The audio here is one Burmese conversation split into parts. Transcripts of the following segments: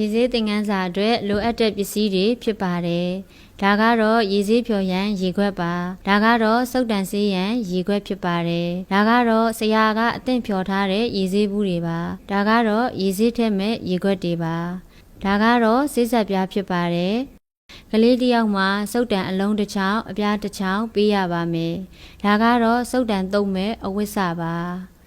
ရေဆေးသင်ခန်းစာအတွက်လိုအပ်တဲ့ပစ္စည်းတွေဖြစ်ပါတယ်။ဒါကတော့ရေဆေးဖြော်ရန်ရေခွက်ပါ။ဒါကတော့စုပ်တံဆေးရန်ရေခွက်ဖြစ်ပါတယ်။ဒါကတော့ဆရာကအသင့်ဖြော်ထားတဲ့ရေဆေးဘူးတွေပါ။ဒါကတော့ရေဆေးထက်မဲ့ရေခွက်တွေပါ။ဒါကတော့ဆေးဆက်ပြားဖြစ်ပါတယ်။ကလေးတစ်ယောက်မှာစုပ်တံအလုံးတစ်ချောင်းအပြားတစ်ချောင်းပေးရပါမယ်။ဒါကတော့စုပ်တံသုံးမဲ့အဝတ်စပါ။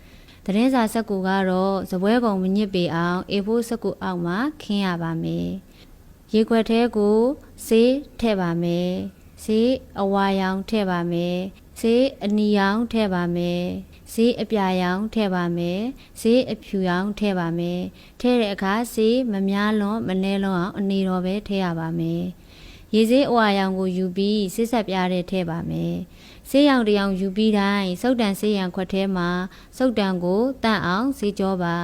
သတင်းစာစက္ကူကတော့စပွဲကုံမညစ်ပေအောင်A4 စက္ကူအောက်မှာခင်းရပါမယ်။ရေခွက်ထဲကိုဆေးထည့်ပါမယ်။ဆေးအဝါရောင်ထည့်ပါမယ်။ဆေးအနီရောင်ထည့်ပါမယ်။ဆေးအပြာရောင်ထည့်ပါမယ်။ဆေးအဖြူရောင်ထည့်ပါမယ်။ထည့်တဲ့အခါဆေးမများလွန်မနည်းလွန်အောင်အနေတော်ပဲထည့်ရပါမယ်။ရေဆေးအဝါရောင်ကိုယူပြီးဆေးဆက်ပြားတဲ့ထည့်ပါမယ်။ဆေးရောင်တရောင်ယူပြီးတိုင်းစုပ်တံဆေးရန်ခွက်ထဲမှာစုပ်တံကိုတန့်အောင်ဆေးကြောပါ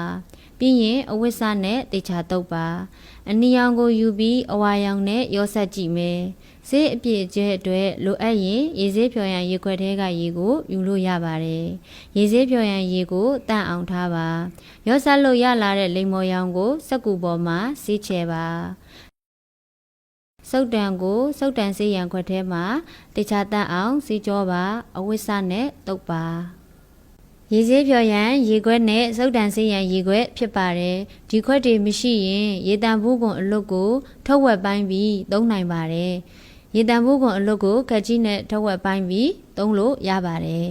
ပြီးရင်အဝတ်စနဲ့တေချာတုပ်ပါအနီရောင်ကိုယူပြီးအဝါရောင်နဲ့ရောဆက်ကြည့်မယ်ဆေးအပြည့်အကျဲအတွက်လိုအပ်ရင်ရေဆေးဖြော်ရန်ရေခွက်ထဲကရေကိုယူလို့ရပါတယ်ရေဆေးဖြော်ရန်ရေကိုတန့်အောင်ထားပါရောဆက်လို့ရလာတဲ့လိမ္မော်ရောင်ကိုစက္ကူပေါ်မှာဆေးချဲပါစုပ်တံကိုစုပ်တံဆေးရန်ခွက်ထဲမှာတေချာတန့်အောင်စီးကြောပါအဝတ်စနဲ့တုပ်ပါရေဆေးဖြော်ရန်ရေခွက်နဲ့စုပ်တံဆေးရန်ရေခွက်ဖြစ်ပါတယ်ဒီခွက်တွေမရှိရင်ရေတံဘူးကွန်အလွတ်ကိုထုတ်ဝက်ပိုင်းပြီးသုံးနိုင်ပါတယ်ရေတံဘူးကွန်အလွတ်ကိုခက်ကြီးနဲ့ထုတ်ဝက်ပိုင်းပြီးသုံးလို့ရပါတယ်